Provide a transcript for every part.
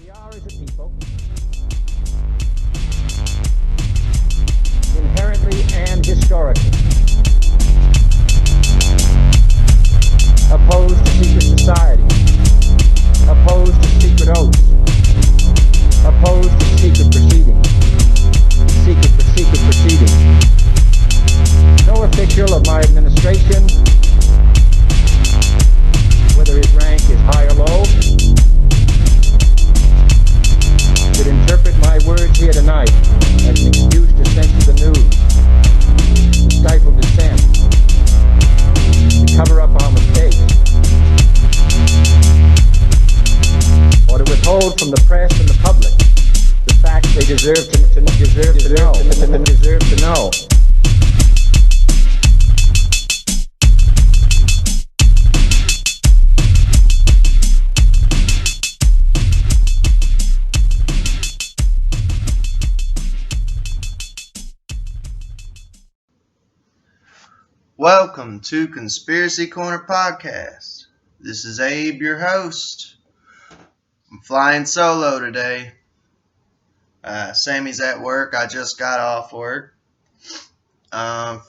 We are, as a people, inherently and historically opposed to secret society, opposed to secret oaths, opposed to secret proceedings, secret proceedings. No official of my administration, whether his rank is high or low, should interpret my words here tonight as an excuse to censor the news, to stifle dissent, to cover up our mistakes, or to withhold from the press and the public the facts they deserve to know. Welcome to Conspiracy Corner Podcast. This is Abe, your host. I'm flying solo today. Sammy's at work. I just got off work.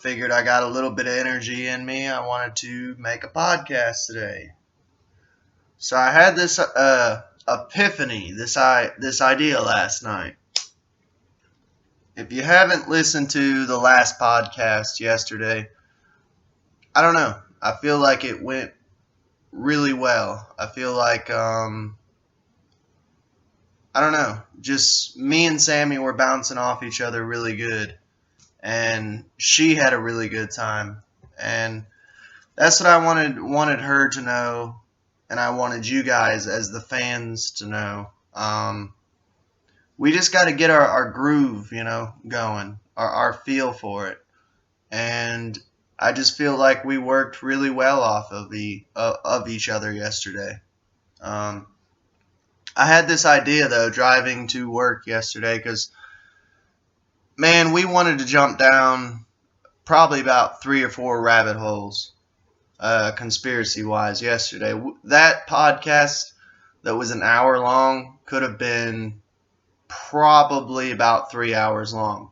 Figured I got a little bit of energy in me. I wanted to make a podcast today. So I had this epiphany, this idea last night. If you haven't listened to the last podcast yesterday, I don't know. I feel like it went really well. I feel like, I don't know. Just me and Sammy were bouncing off each other really good. And she had a really good time. And that's what I wanted her to know. And I wanted you guys as the fans to know. We just got to get our groove, going. Our feel for it. And I just feel like we worked really well off of each other yesterday. I had this idea, though, driving to work yesterday, because, man, we wanted to jump down probably about 3 or 4 rabbit holes, conspiracy-wise, yesterday. That podcast that was an hour long could have been probably about 3 hours long.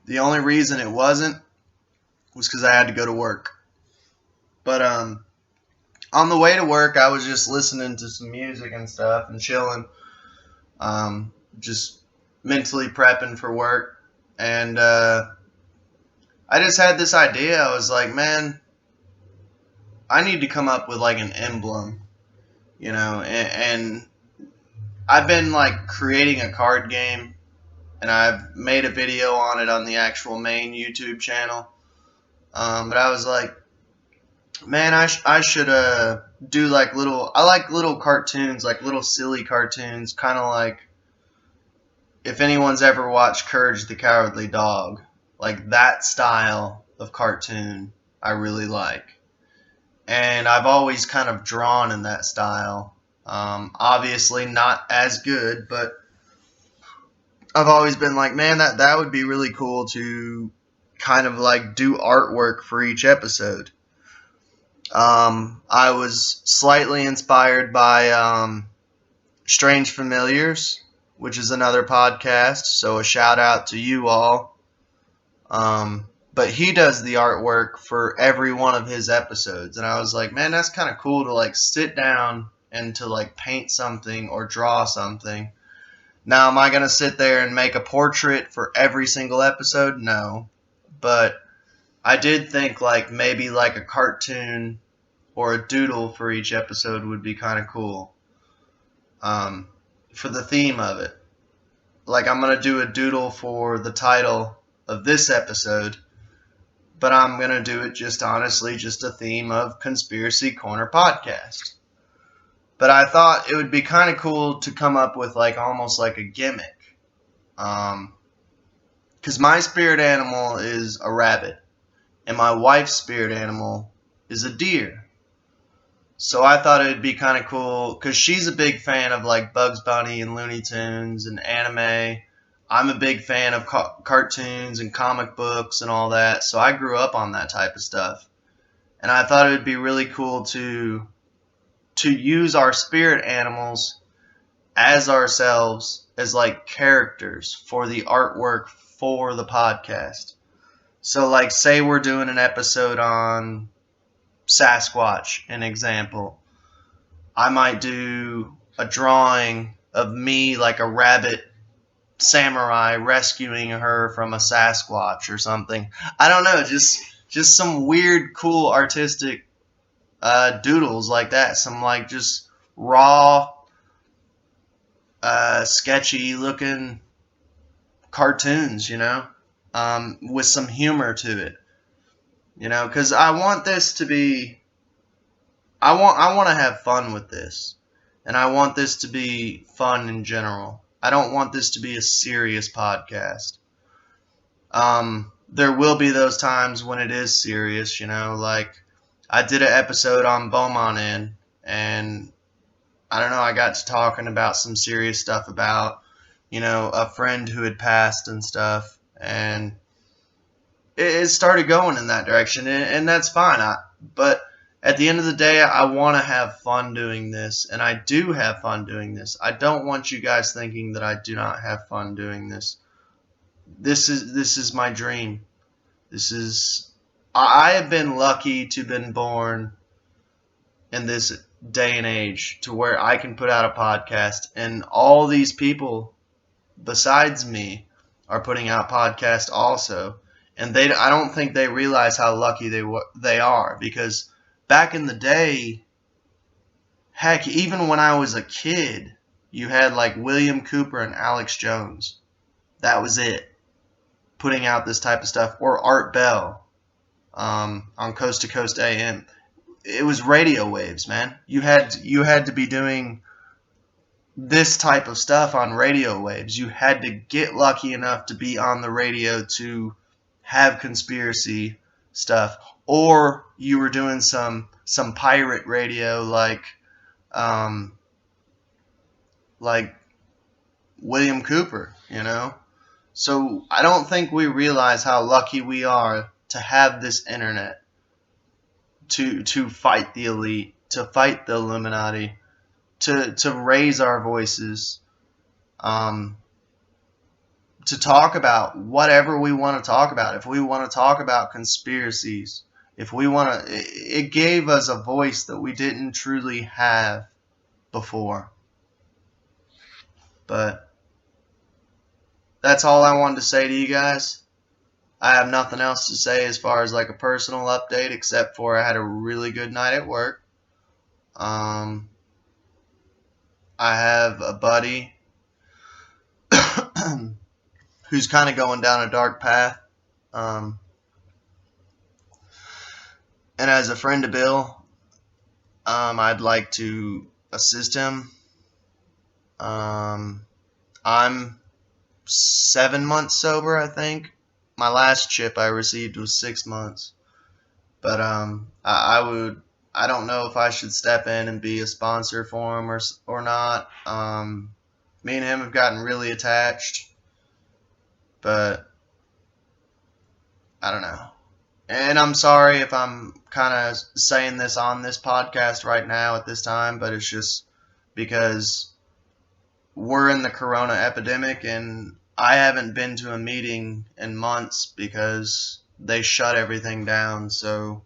The only reason it wasn't was because I had to go to work. But on the way to work, I was just listening to some music and stuff and chilling, just mentally prepping for work. And I just had this idea. I was like, man, I need to come up with like an emblem, and I've been like creating a card game. And I've made a video on it on the actual main YouTube channel. But I was like, man, I should do like I like little cartoons, like little silly cartoons, kind of like if anyone's ever watched Courage the Cowardly Dog, like that style of cartoon I really like. And I've always kind of drawn in that style. Obviously not as good, but I've always been like, man, that would be really cool to kind of like do artwork for each episode. I was slightly inspired by Strange Familiars, which is another podcast, so a shout out to you all. But he does the artwork for every one of his episodes, and I was like, man, that's kind of cool to like sit down and to like paint something or draw something. Now, am I going to sit there and make a portrait for every single episode? No. But I did think like maybe like a cartoon or a doodle for each episode would be kind of cool. For the theme of it. Like I'm going to do a doodle for the title of this episode. But I'm going to do it just honestly just a theme of Conspiracy Corner Podcast. But I thought it would be kind of cool to come up with like almost like a gimmick. Because my spirit animal is a rabbit. And my wife's spirit animal is a deer. So I thought it would be kind of cool. Because she's a big fan of like Bugs Bunny and Looney Tunes and anime. I'm a big fan of cartoons and comic books and all that. So I grew up on that type of stuff. And I thought it would be really cool to to use our spirit animals as ourselves as like characters for the artwork for the podcast. So like say we're doing an episode on Sasquatch, an example. I might do a drawing of me like a rabbit samurai rescuing her from a Sasquatch or something. I don't know, just some weird, cool, artistic doodles like that. Some like just raw, sketchy looking cartoons, with some humor to it, because I want this to be. I want to have fun with this, and I want this to be fun in general. I don't want this to be a serious podcast. There will be those times when it is serious, like I did an episode on Beaumont Inn, and I don't know, I got to talking about some serious stuff about, a friend who had passed and stuff, and it started going in that direction, and that's fine. But at the end of the day, I want to have fun doing this, and I do have fun doing this. I don't want you guys thinking that I do not have fun doing this. This is my dream. I have been lucky to have been born in this day and age to where I can put out a podcast, and all these people besides me are putting out podcasts also, and I don't think they realize how lucky they are, because back in the day, heck, even when I was a kid, you had like William Cooper and Alex Jones. That was it, putting out this type of stuff, or Art Bell on Coast to Coast AM. It was radio waves, man. You had to be doing this type of stuff on radio waves. You had to get lucky enough to be on the radio to have conspiracy stuff, or you were doing some pirate radio like William Cooper, So I don't think we realize how lucky we are to have this internet to fight the elite, to fight the Illuminati, to raise our voices, to talk about whatever we want to talk about. If we want to talk about conspiracies, if we want to, it gave us a voice that we didn't truly have before. But that's all I wanted to say to you guys. I have nothing else to say as far as like a personal update, except for I had a really good night at work. I have a buddy who's kind of going down a dark path. And as a friend of Bill, I'd like to assist him. I'm 7 months sober, I think. My last chip I received was 6 months. But I don't know if I should step in and be a sponsor for him or not. Me and him have gotten really attached, but I don't know. And I'm sorry if I'm kind of saying this on this podcast right now at this time, but it's just because we're in the corona epidemic, and I haven't been to a meeting in months because they shut everything down. So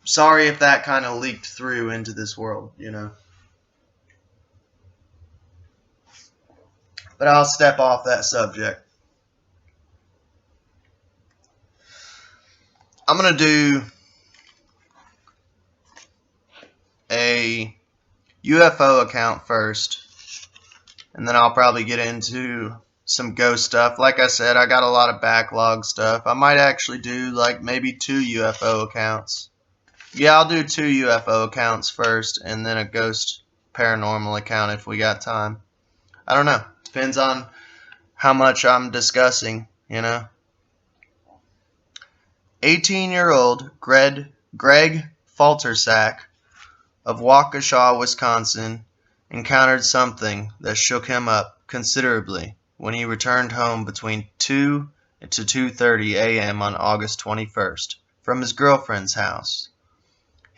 sorry if that kind of leaked through into this world, But I'll step off that subject. I'm going to do a UFO account first, and then I'll probably get into some ghost stuff. Like I said, I got a lot of backlog stuff. I might actually do like maybe 2 UFO accounts. Yeah, I'll do 2 UFO accounts first, and then a ghost paranormal account if we got time. I don't know. Depends on how much I'm discussing, 18-year-old Greg Faltersack of Waukesha, Wisconsin, encountered something that shook him up considerably when he returned home between 2 to 2:30 a.m. on August 21st from his girlfriend's house.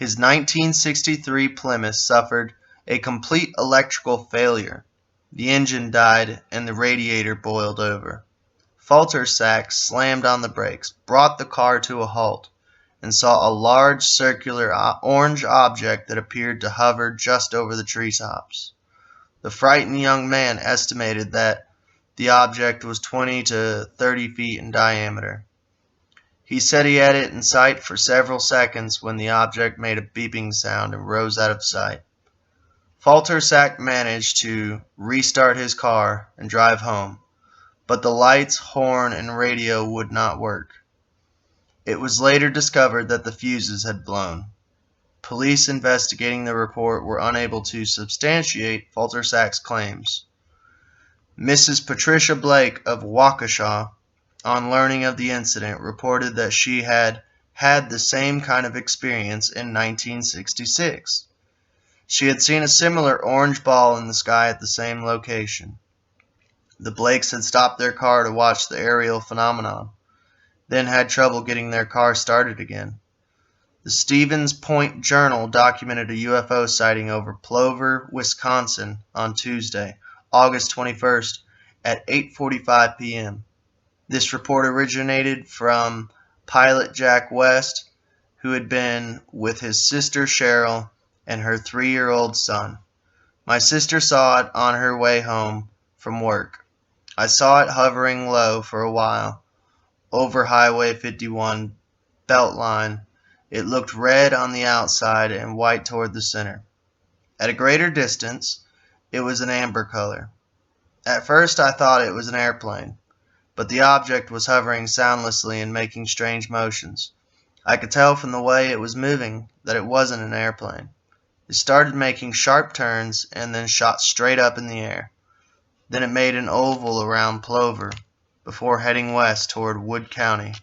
His 1963 Plymouth suffered a complete electrical failure. The engine died and the radiator boiled over. Faltersack slammed on the brakes, brought the car to a halt, and saw a large circular orange object that appeared to hover just over the treetops. The frightened young man estimated that the object was 20 to 30 feet in diameter. He said he had it in sight for several seconds when the object made a beeping sound and rose out of sight. Faltersack managed to restart his car and drive home, but the lights, horn, and radio would not work. It was later discovered that the fuses had blown. Police investigating the report were unable to substantiate Faltersack's claims. Mrs. Patricia Blake of Waukesha, on learning of the incident, reported that she had had the same kind of experience in 1966. She had seen a similar orange ball in the sky at the same location. The Blakes had stopped their car to watch the aerial phenomenon, then had trouble getting their car started again. The Stevens Point Journal documented a UFO sighting over Plover, Wisconsin on Tuesday, August 21st at 8:45 p.m. This report originated from pilot Jack West, who had been with his sister Cheryl and her 3-year-old son. My sister saw it on her way home from work. I saw it hovering low for a while over Highway 51 Beltline. It looked red on the outside and white toward the center. At a greater distance, it was an amber color. At first I thought it was an airplane, but the object was hovering soundlessly and making strange motions. I could tell from the way it was moving that it wasn't an airplane. It started making sharp turns and then shot straight up in the air. Then it made an oval around Plover before heading west toward Wood County.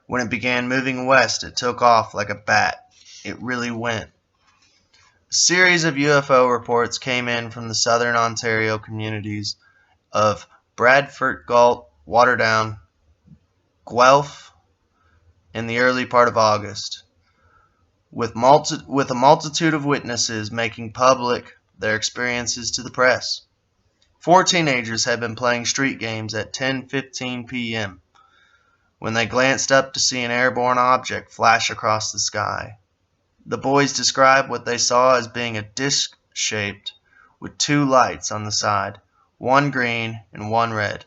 When it began moving west, it took off like a bat. It really went. A series of UFO reports came in from the southern Ontario communities of Bradford, Galt, Waterdown, Guelph in the early part of August, with a multitude of witnesses making public their experiences to the press. 4 teenagers had been playing street games at 10:15 p.m. when they glanced up to see an airborne object flash across the sky. The boys described what they saw as being a disc-shaped with 2 lights on the side, one green and one red.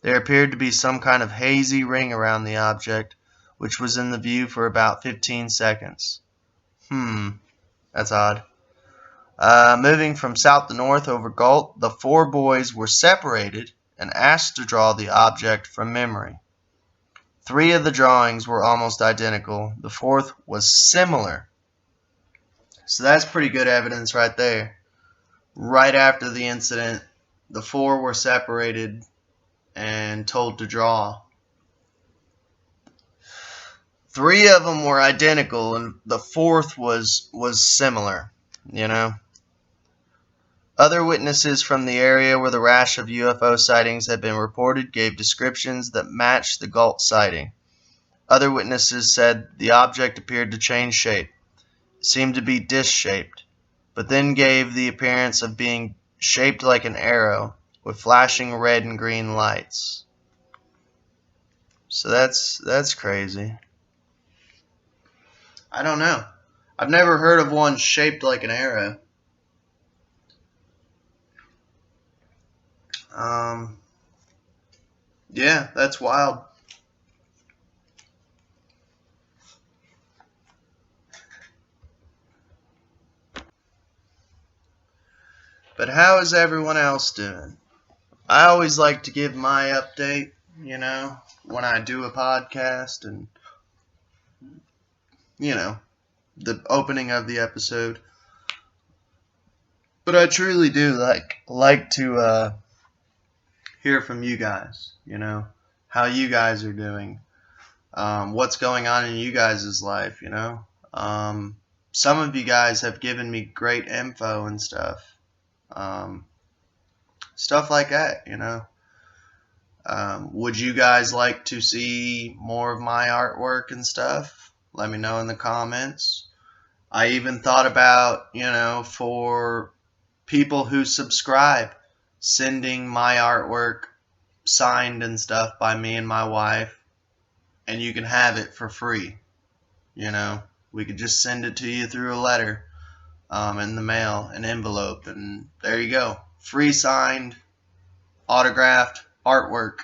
There appeared to be some kind of hazy ring around the object, which was in the view for about 15 seconds. That's odd. Moving from south to north over Galt, the 4 boys were separated and asked to draw the object from memory. 3 of the drawings were almost identical. The 4th was similar. So that's pretty good evidence right there. Right after the incident, the 4 were separated and told to draw. 3 of them were identical, and the 4th was similar, you know. Other witnesses from the area where the rash of UFO sightings had been reported gave descriptions that matched the Galt sighting. Other witnesses said the object appeared to change shape. It seemed to be disc-shaped, but then gave the appearance of being shaped like an arrow with flashing red and green lights. So that's crazy. I don't know. I've never heard of one shaped like an arrow. Yeah, that's wild. But how is everyone else doing? I always like to give my update, you know, when I do a podcast and, you know, the opening of the episode. But I truly do like to hear from you guys, you know, how you guys are doing, what's going on in you guys' life, you know. Some of you guys have given me great info and stuff. Stuff like that, you know. Would you guys like to see more of my artwork and stuff? Let me know in the comments. I even thought about, for people who subscribe, sending my artwork signed and stuff by me and my wife, and you can have it for free. We could just send it to you through a letter, in the mail, an envelope, and there you go. Free signed, autographed artwork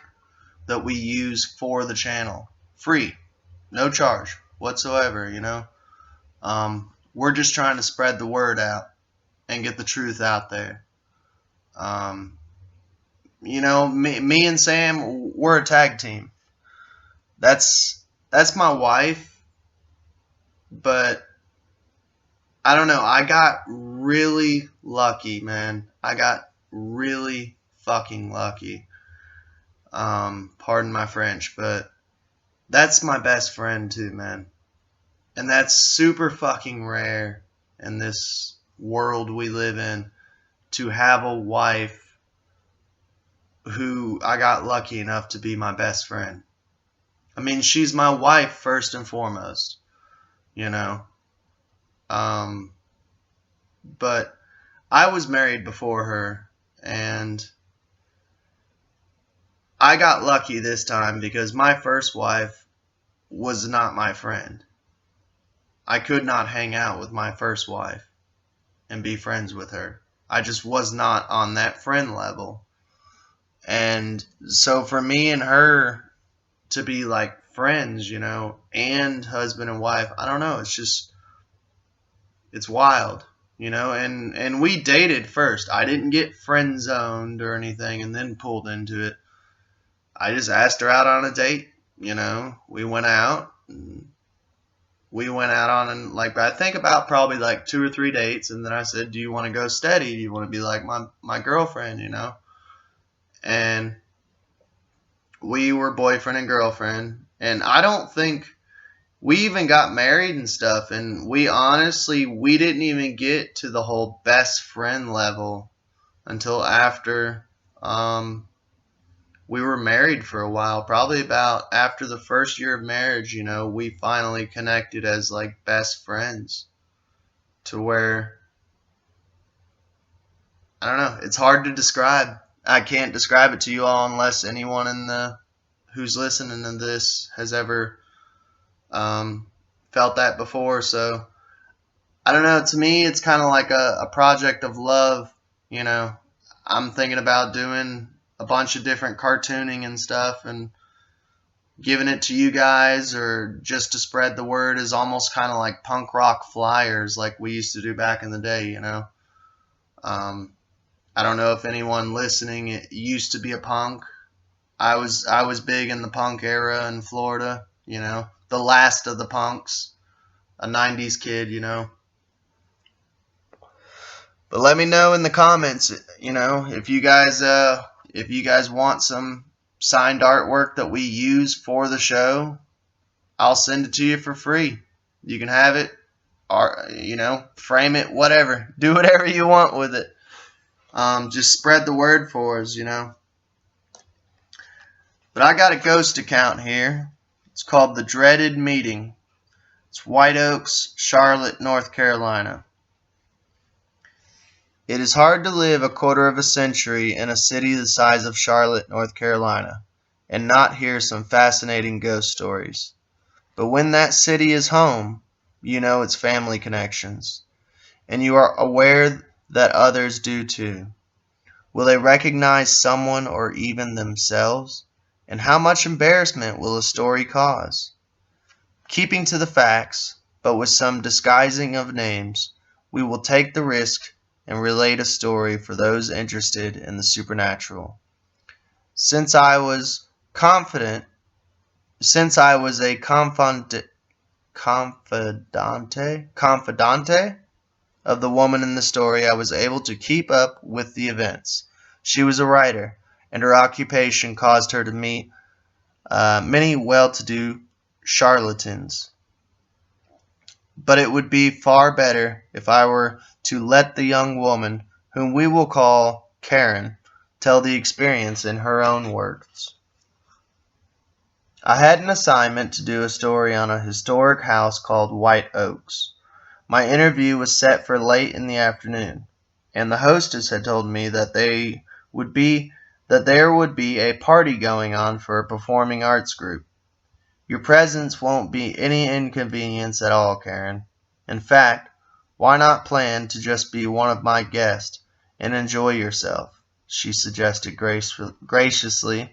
that we use for the channel. Free. No charge whatsoever. We're just trying to spread the word out and get the truth out there. Me and Sam, we're a tag team. That's my wife, but I don't know. I got really lucky, man. I got really fucking lucky. Pardon my French, but that's my best friend too, man. And that's super fucking rare in this world we live in, to have a wife who I got lucky enough to be my best friend. I mean, she's my wife first and foremost, you know. But I was married before her, and I got lucky this time because my first wife was not my friend. I could not hang out with my first wife and be friends with her. I just was not on that friend level. And so for me and her to be like friends, and husband and wife, I don't know, it's wild, and we dated first. I didn't get friend zoned or anything and then pulled into it. I just asked her out on a date, we went out. We went out on, I think about probably like 2 or 3 dates, and then I said, do you want to go steady? Do you want to be like my girlfriend, And we were boyfriend and girlfriend, and I don't think we even got married and stuff, and we didn't even get to the whole best friend level until after we were married for a while. Probably about after the first year of marriage, we finally connected as like best friends, to where, I don't know, it's hard to describe. I can't describe it to you all unless anyone who's listening to this has ever felt that before. So I don't know, to me it's kind of like a project of love. I'm thinking about doing a bunch of different cartooning and stuff and giving it to you guys, or just to spread the word, is almost kind of like punk rock flyers like we used to do back in the day. I don't know if anyone listening used to be a punk. I was big in the punk era in Florida, the last of the punks, a 90s kid, But let me know in the comments, if you guys want some signed artwork that we use for the show. I'll send it to you for free. You can have it, or frame it, whatever. Do whatever you want with it. Just spread the word for us, But I got a ghost account here. It's called The Dreaded Meeting. It's White Oaks, Charlotte, North Carolina. It is hard to live a quarter of a century in a city the size of Charlotte, North Carolina, and not hear some fascinating ghost stories. But when that city is home, you know its family connections, and you are aware that others do too. Will they recognize someone or even themselves? And how much embarrassment will a story cause? Keeping to the facts, but with some disguising of names, we will take the risk and relate a story for those interested in the supernatural. Since I was a confidante of the woman in the story, I was able to keep up with the events. She was a writer, and her occupation caused her to meet many well-to-do charlatans. But it would be far better if I were to let the young woman, whom we will call Karen, tell the experience in her own words. I had an assignment to do a story on a historic house called White Oaks. My interview was set for late in the afternoon, and the hostess had told me that there would be a party going on for a performing arts group. Your presence won't be any inconvenience at all, Karen. In fact, why not plan to just be one of my guests and enjoy yourself? She suggested graciously.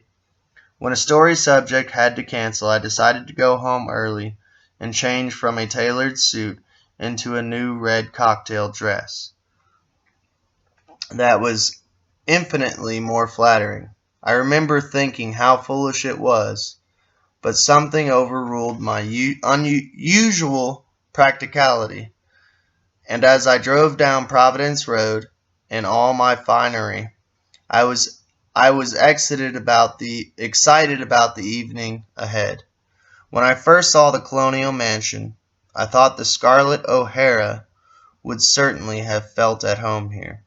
When a story subject had to cancel, I decided to go home early and change from a tailored suit into a new red cocktail dress. That was infinitely more flattering. I remember thinking how foolish it was, but something overruled my unusual practicality, and as I drove down Providence Road in all my finery, I was excited about the evening ahead. When I first saw the Colonial Mansion, I thought the Scarlett O'Hara would certainly have felt at home here.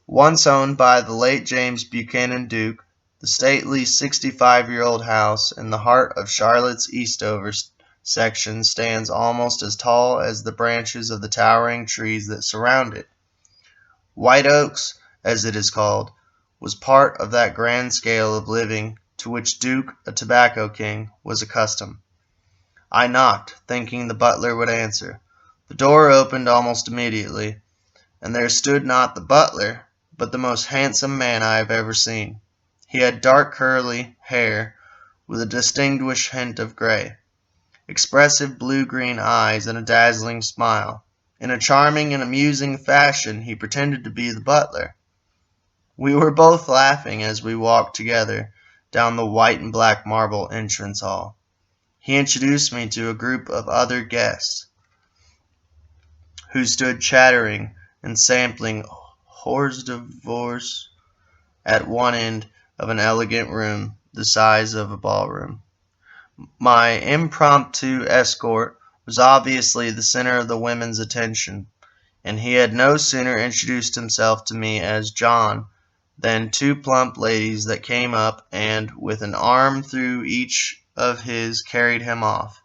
Once owned by the late James Buchanan Duke, the stately 65-year-old house in the heart of Charlotte's Eastover section stands almost as tall as the branches of the towering trees that surround it. White Oaks, as it is called, was part of that grand scale of living to which Duke, a tobacco king, was accustomed. I knocked, thinking the butler would answer. The door opened almost immediately, and there stood not the butler, but the most handsome man I have ever seen. He had dark curly hair with a distinguished hint of gray, expressive blue-green eyes, and a dazzling smile. In a charming and amusing fashion he pretended to be the butler. We were both laughing as we walked together down the white and black marble entrance hall. He introduced me to a group of other guests who stood chattering and sampling hors d'oeuvres at one end of an elegant room the size of a ballroom. My impromptu escort was obviously the center of the women's attention, and he had no sooner introduced himself to me as John than two plump ladies that came up and, with an arm through each of his, carried him off.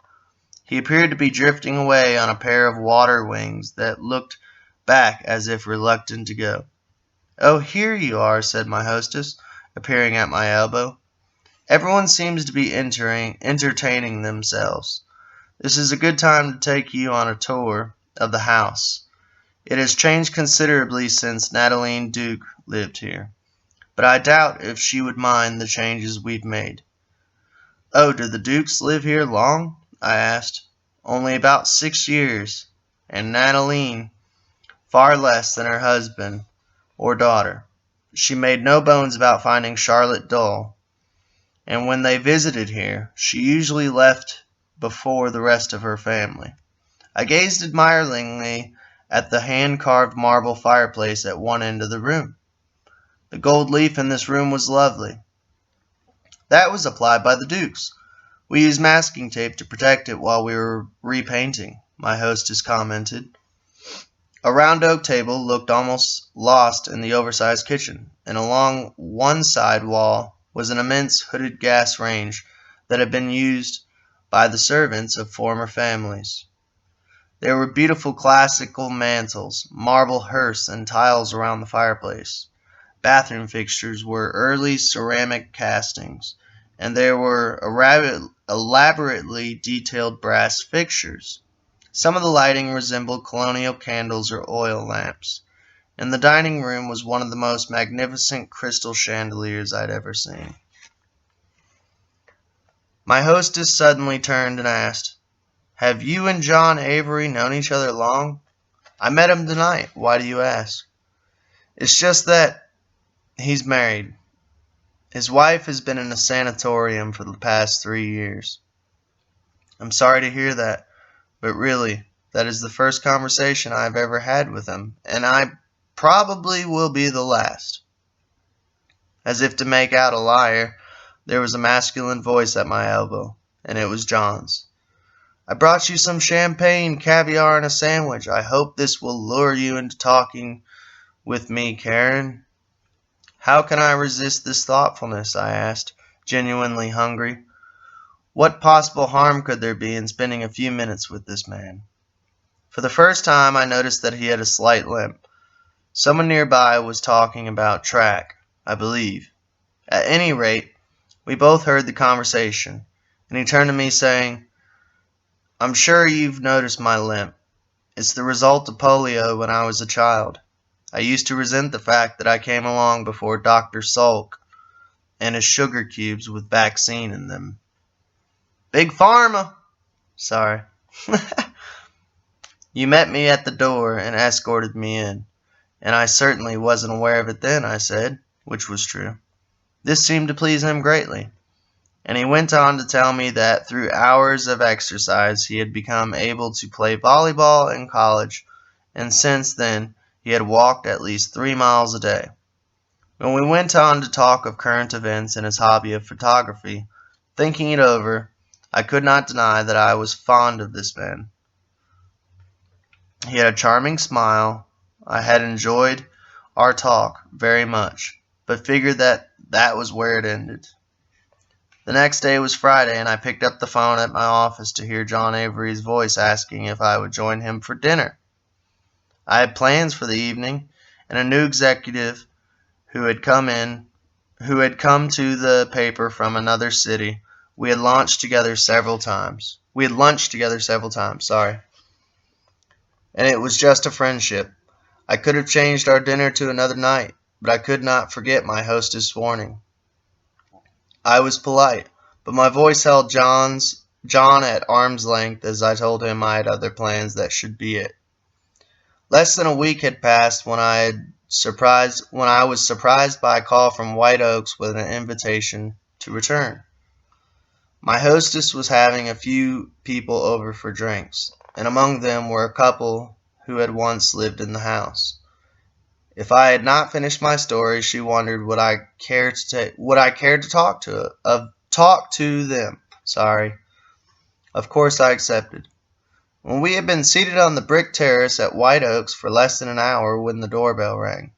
He appeared to be drifting away on a pair of water wings that looked back as if reluctant to go. "Oh, here you are," said my hostess, appearing at my elbow. "Everyone seems to be entertaining themselves. This is a good time to take you on a tour of the house. It has changed considerably since Natalie Duke lived here, but I doubt if she would mind the changes we've made." "Oh, do the Dukes live here long?" I asked. "Only about 6 years, and Natalie far less than her husband or daughter. She made no bones about finding Charlotte dull, and when they visited here, she usually left before the rest of her family." I gazed admiringly at the hand-carved marble fireplace at one end of the room. The gold leaf in this room was lovely. "That was applied by the Dukes. We used masking tape to protect it while we were repainting," my hostess commented. A round oak table looked almost lost in the oversized kitchen, and along one side wall was an immense hooded gas range that had been used by the servants of former families. There were beautiful classical mantels, marble hearths, and tiles around the fireplace. Bathroom fixtures were early ceramic castings, and there were elaborately detailed brass fixtures. Some of the lighting resembled colonial candles or oil lamps, and the dining room was one of the most magnificent crystal chandeliers I'd ever seen. My hostess suddenly turned and asked, "Have you and John Avery known each other long?" "I met him tonight. Why do you ask?" "It's just that he's married. His wife has been in a sanatorium for the past 3 years." "I'm sorry to hear that. But really, that is the first conversation I have ever had with him, and I probably will be the last." As if to make out a liar, there was a masculine voice at my elbow, and it was John's. "I brought you some champagne, caviar, and a sandwich. I hope this will lure you into talking with me, Karen." "How can I resist this thoughtfulness?" I asked, genuinely hungry. What possible harm could there be in spending a few minutes with this man? For the first time, I noticed that he had a slight limp. Someone nearby was talking about track, I believe. At any rate, we both heard the conversation, and he turned to me saying, "I'm sure you've noticed my limp. It's the result of polio when I was a child. I used to resent the fact that I came along before Dr. Salk and his sugar cubes with vaccine in them. Big Pharma! Sorry." "You met me at the door and escorted me in, and I certainly wasn't aware of it then," I said, which was true. This seemed to please him greatly, and he went on to tell me that through hours of exercise he had become able to play volleyball in college, and since then he had walked at least 3 miles a day. When we went on to talk of current events and his hobby of photography, thinking it over, I could not deny that I was fond of this man. He had a charming smile. I had enjoyed our talk very much, but figured that was where it ended. The next day was Friday, and I picked up the phone at my office to hear John Avery's voice asking if I would join him for dinner. I had plans for the evening, and a new executive who had come to the paper from another city. We had lunched together several times. Sorry. And it was just a friendship. I could have changed our dinner to another night, but I could not forget my hostess' warning. I was polite, but my voice held John at arm's length as I told him I had other plans that should be it. Less than a week had passed when I was surprised by a call from White Oaks with an invitation to return. My hostess was having a few people over for drinks, and among them were a couple who had once lived in the house. If I had not finished my story, she wondered would I care to talk to them. Sorry. Of course I accepted. When we had been seated on the brick terrace at White Oaks for less than an hour when the doorbell rang.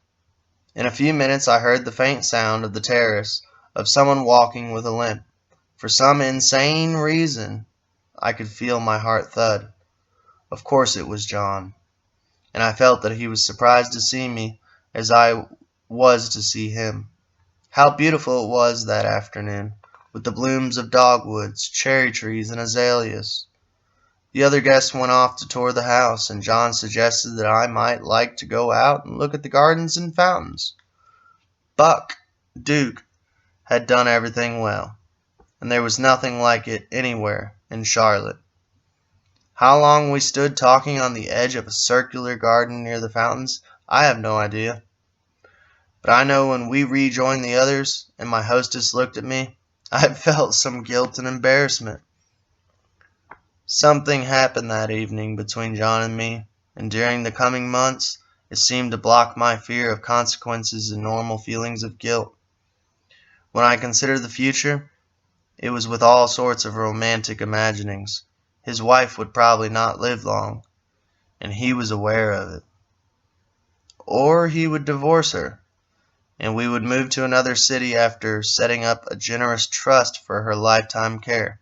In a few minutes I heard the faint sound of the terrace of someone walking with a limp. For some insane reason, I could feel my heart thud. Of course it was John, and I felt that he was surprised to see me as I was to see him. How beautiful it was that afternoon, with the blooms of dogwoods, cherry trees, and azaleas. The other guests went off to tour the house, and John suggested that I might like to go out and look at the gardens and fountains. Buck Duke had done everything well, and there was nothing like it anywhere in Charlotte. How long we stood talking on the edge of a circular garden near the fountains, I have no idea. But I know when we rejoined the others, and my hostess looked at me, I felt some guilt and embarrassment. Something happened that evening between John and me, and during the coming months it seemed to block my fear of consequences and normal feelings of guilt. When I considered the future, it was with all sorts of romantic imaginings. His wife would probably not live long, and he was aware of it. Or he would divorce her, and we would move to another city after setting up a generous trust for her lifetime care.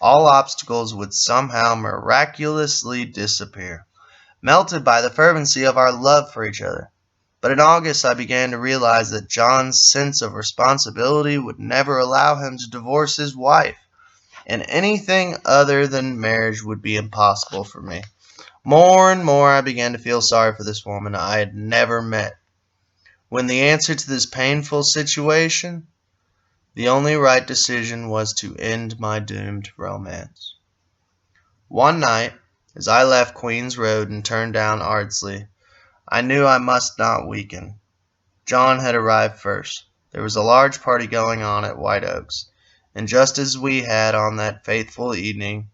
All obstacles would somehow miraculously disappear, melted by the fervency of our love for each other. But in August I began to realize that John's sense of responsibility would never allow him to divorce his wife, and anything other than marriage would be impossible for me. More and more I began to feel sorry for this woman I had never met, when the answer to this painful situation, the only right decision was to end my doomed romance. One night, as I left Queens Road and turned down Ardsley, I knew I must not weaken. John had arrived first. There was a large party going on at White Oaks, and just as we had on that fateful evening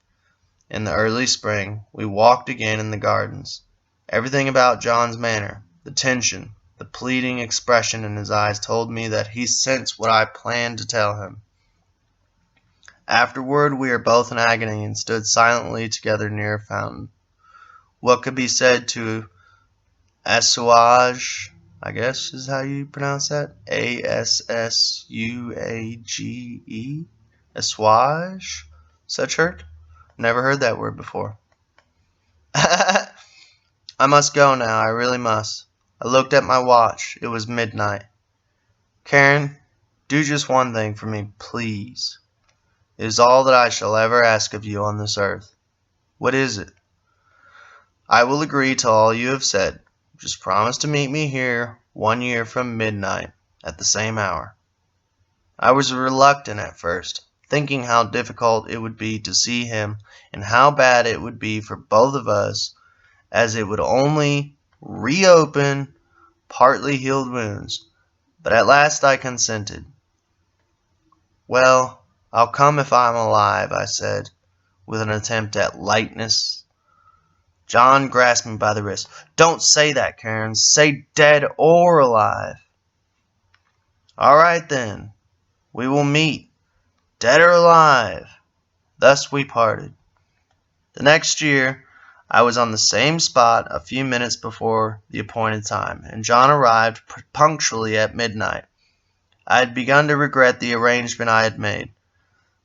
in the early spring, we walked again in the gardens. Everything about John's manner, the tension, the pleading expression in his eyes told me that he sensed what I planned to tell him. Afterward, we were both in agony and stood silently together near a fountain. What could be said to assuage, I guess is how you pronounce that? Assuage? Assuage? Such hurt? Never heard that word before. I must go now, I really must. I looked at my watch. It was midnight. Karen, do just one thing for me, please. It is all that I shall ever ask of you on this earth. What is it? I will agree to all you have said. Just promise to meet me here 1 year from midnight at the same hour. I was reluctant at first, thinking how difficult it would be to see him and how bad it would be for both of us, as it would only reopen partly healed wounds. But at last I consented. Well, I'll come if I'm alive, I said, with an attempt at lightness. John grasped me by the wrist. Don't say that, Karen. Say dead or alive. All right, then. We will meet, dead or alive. Thus we parted. The next year, I was on the same spot a few minutes before the appointed time, and John arrived punctually at midnight. I had begun to regret the arrangement I had made,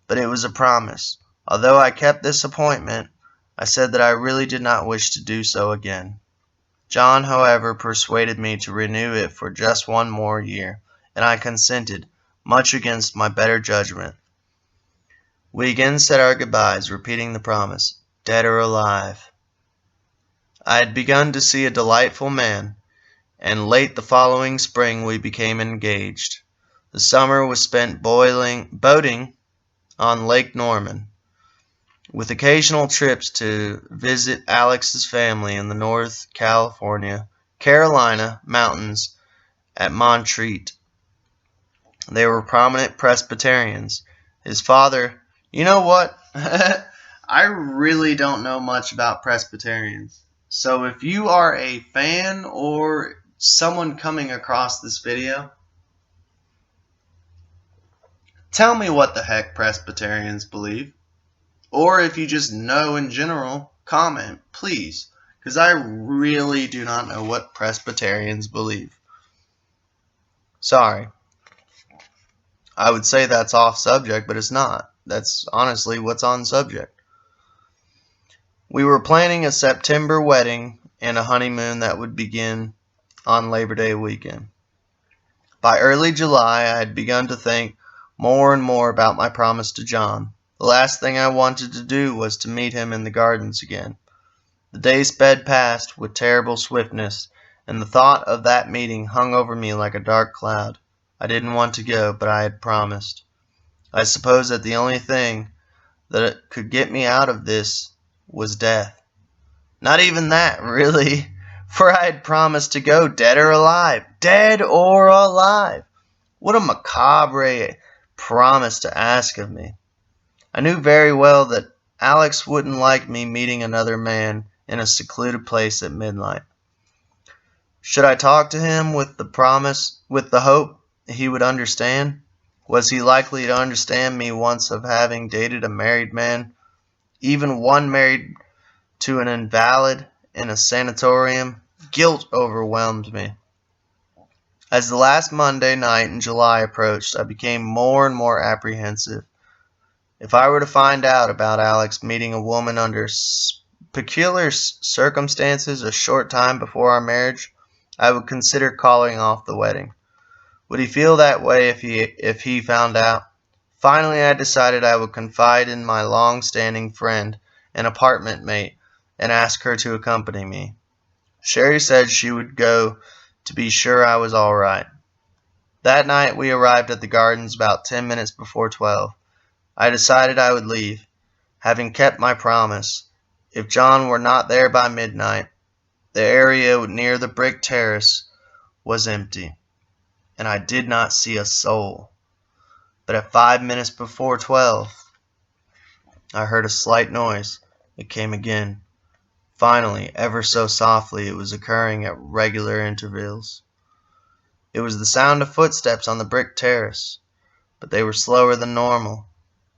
but it was a promise. Although I kept this appointment, I said that I really did not wish to do so again. John, however, persuaded me to renew it for just 1 more year, and I consented, much against my better judgment. We again said our goodbyes, repeating the promise, dead or alive. I had begun to see a delightful man, and late the following spring we became engaged. The summer was spent boating on Lake Norman, with occasional trips to visit Alex's family in the North Carolina mountains at Montreat. They were prominent Presbyterians. His father, you know what? I really don't know much about Presbyterians. So if you are a fan or someone coming across this video, tell me what the heck Presbyterians believe. Or if you just know in general, comment, please. Because I really do not know what Presbyterians believe. Sorry. I would say that's off subject, but it's not. That's honestly what's on subject. We were planning a September wedding and a honeymoon that would begin on Labor Day weekend. By early July, I had begun to think more and more about my promise to John. The last thing I wanted to do was to meet him in the gardens again. The days sped past with terrible swiftness, and the thought of that meeting hung over me like a dark cloud. I didn't want to go, but I had promised. I suppose that the only thing that could get me out of this was death. Not even that, really, for I had promised to go dead or alive. Dead or alive! What a macabre promise to ask of me. I knew very well that Alex wouldn't like me meeting another man in a secluded place at midnight. Should I talk to him with the hope he would understand? Was he likely to understand me once of having dated a married man, even one married to an invalid in a sanatorium? Guilt overwhelmed me. As the last Monday night in July approached, I became more and more apprehensive. If I were to find out about Alex meeting a woman under peculiar circumstances a short time before our marriage, I would consider calling off the wedding. Would he feel that way if he found out? Finally, I decided I would confide in my long-standing friend, an apartment mate, and ask her to accompany me. Sherry said she would go to be sure I was all right. That night we arrived at the gardens about 10 minutes before 12. I decided I would leave, having kept my promise. If John were not there by midnight, the area near the brick terrace was empty, and I did not see a soul. But at 5 minutes before 12, I heard a slight noise. It came again. Finally, ever so softly, it was occurring at regular intervals. It was the sound of footsteps on the brick terrace, but they were slower than normal,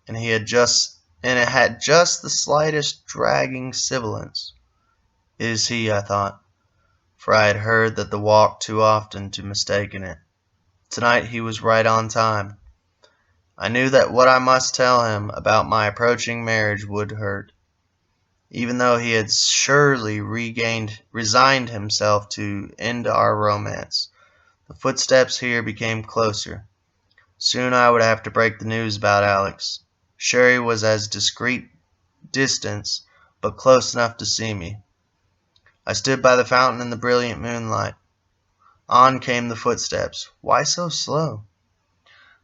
and it had just the slightest dragging sibilance. It is he, I thought, for I had heard that the walk too often to mistaken it. Tonight he was right on time. I knew that what I must tell him about my approaching marriage would hurt. even though he had surely resigned himself to end our romance. The footsteps here became closer. Soon I would have to break the news about Alex. Sherry was at discreet distance, but close enough to see me. I stood by the fountain in the brilliant moonlight. On came the footsteps. Why so slow?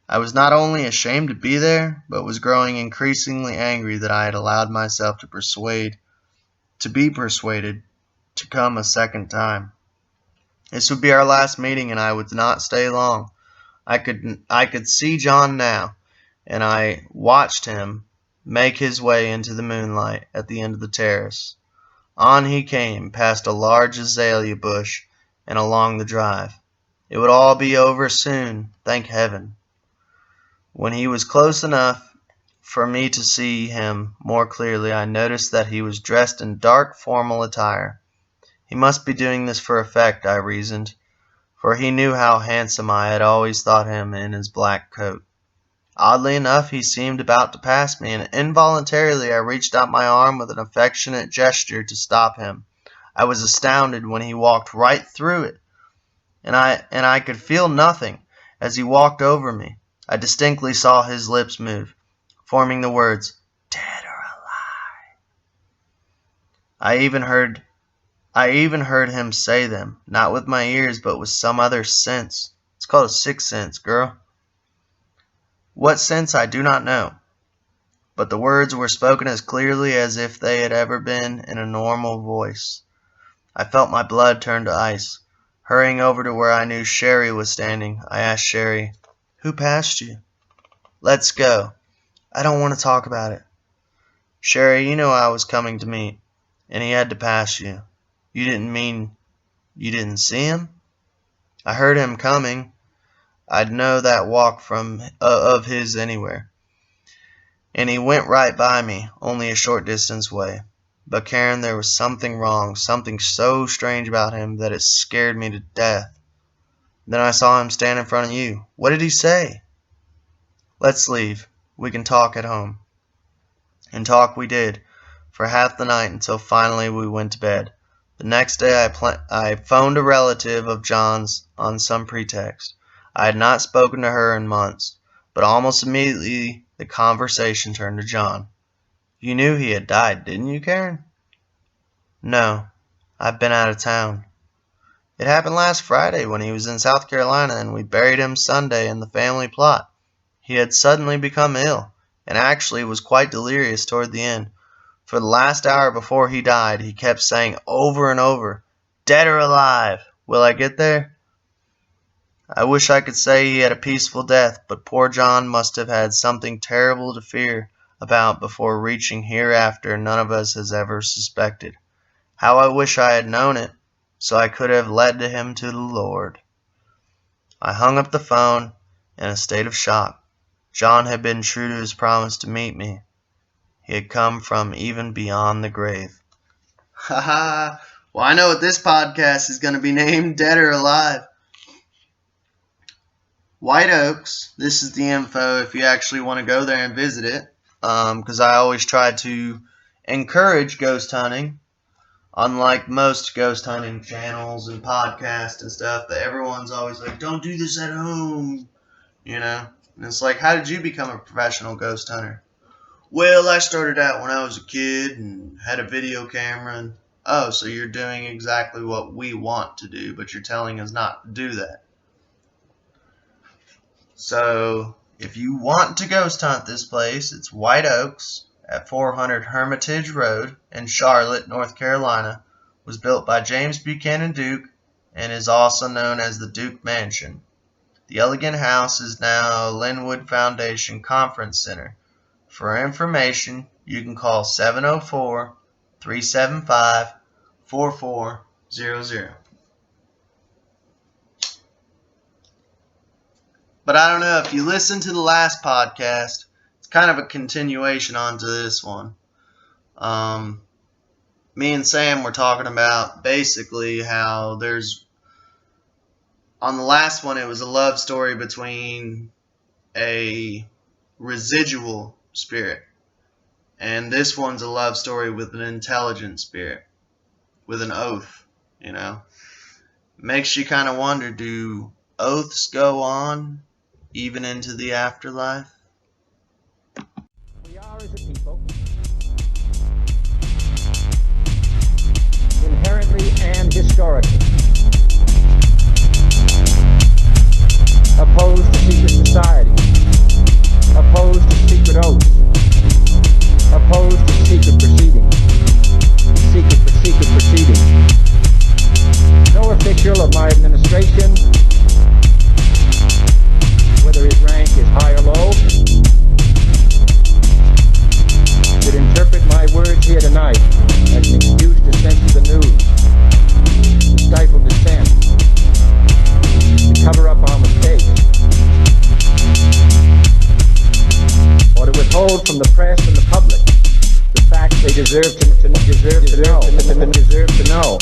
I was not only ashamed to be there, but was growing increasingly angry that I had allowed myself to be persuaded to come a second time. This would be our last meeting, and I would not stay long. I could see John now, and I watched him make his way into the moonlight at the end of the terrace. On he came, past a large azalea bush, and along the drive. It would all be over soon, thank heaven. When he was close enough for me to see him more clearly, I noticed that he was dressed in dark formal attire. He must be doing this for effect, I reasoned, for he knew how handsome I had always thought him in his black coat. Oddly enough, he seemed about to pass me, and involuntarily I reached out my arm with an affectionate gesture to stop him. I was astounded when he walked right through it, and I could feel nothing as he walked over me. I distinctly saw his lips move, forming the words, "Dead or alive." I even heard him say them, not with my ears, but with some other sense. It's called a sixth sense, girl. What sense I do not know, but the words were spoken as clearly as if they had ever been in a normal voice. I felt my blood turn to ice. Hurrying over to where I knew Sherry was standing, I asked Sherry, "Who passed you?" "Let's go. I don't want to talk about it." "Sherry, you know I was coming to meet, and he had to pass you. You didn't mean you didn't see him?" "I heard him coming. I'd know that walk from of his anywhere. And he went right by me, only a short distance away. But Karen, there was something wrong, something so strange about him that it scared me to death. Then I saw him stand in front of you. What did he say?" "Let's leave. We can talk at home." And talk we did, for half the night until finally we went to bed. The next day I phoned a relative of John's on some pretext. I had not spoken to her in months, but almost immediately the conversation turned to John. "You knew he had died, didn't you, Karen?" "No, I've been out of town. It happened last Friday when he was in South Carolina, and we buried him Sunday in the family plot. He had suddenly become ill, and actually was quite delirious toward the end. For the last hour before he died, he kept saying over and over, 'Dead or alive, will I get there?' I wish I could say he had a peaceful death, but poor John must have had something terrible to fear about before reaching hereafter none of us has ever suspected. How I wish I had known it, so I could have led him to the Lord." I hung up the phone in a state of shock. John had been true to his promise to meet me. He had come from even beyond the grave. Ha ha! Well, I know what this podcast is going to be named, Dead or Alive. White Oaks, this is the info if you actually want to go there and visit it. Because I always try to encourage ghost hunting. Unlike most ghost hunting channels and podcasts and stuff, that everyone's always like, "Don't do this at home," you know? And it's like, how did you become a professional ghost hunter? "Well, I started out when I was a kid and had a video camera." And, oh, so you're doing exactly what we want to do, but you're telling us not to do that. So, if you want to ghost hunt this place, it's White Oaks at 400 Hermitage Road in Charlotte, North Carolina. Was built by James Buchanan Duke and is also known as the Duke Mansion. The elegant house is now Linwood Foundation Conference Center. For information, you can call 704-375-4400. But I don't know, if you listen to the last podcast, it's kind of a continuation onto this one. Me and Sam were talking about basically how on the last one, it was a love story between a residual spirit And this one's a love story with an intelligent spirit, with an oath, you know. Makes you kind of wonder, do oaths go on even into the afterlife? We are as a people inherently and historically opposed to secret society, opposed to secret oaths, opposed to secret proceedings, secret proceedings. No official of my administration, whether his rank is high or low, should interpret my words here tonight as an excuse to censor the news, to stifle dissent, to cover up our mistakes, or to withhold from the press and the public the facts they deserve to know.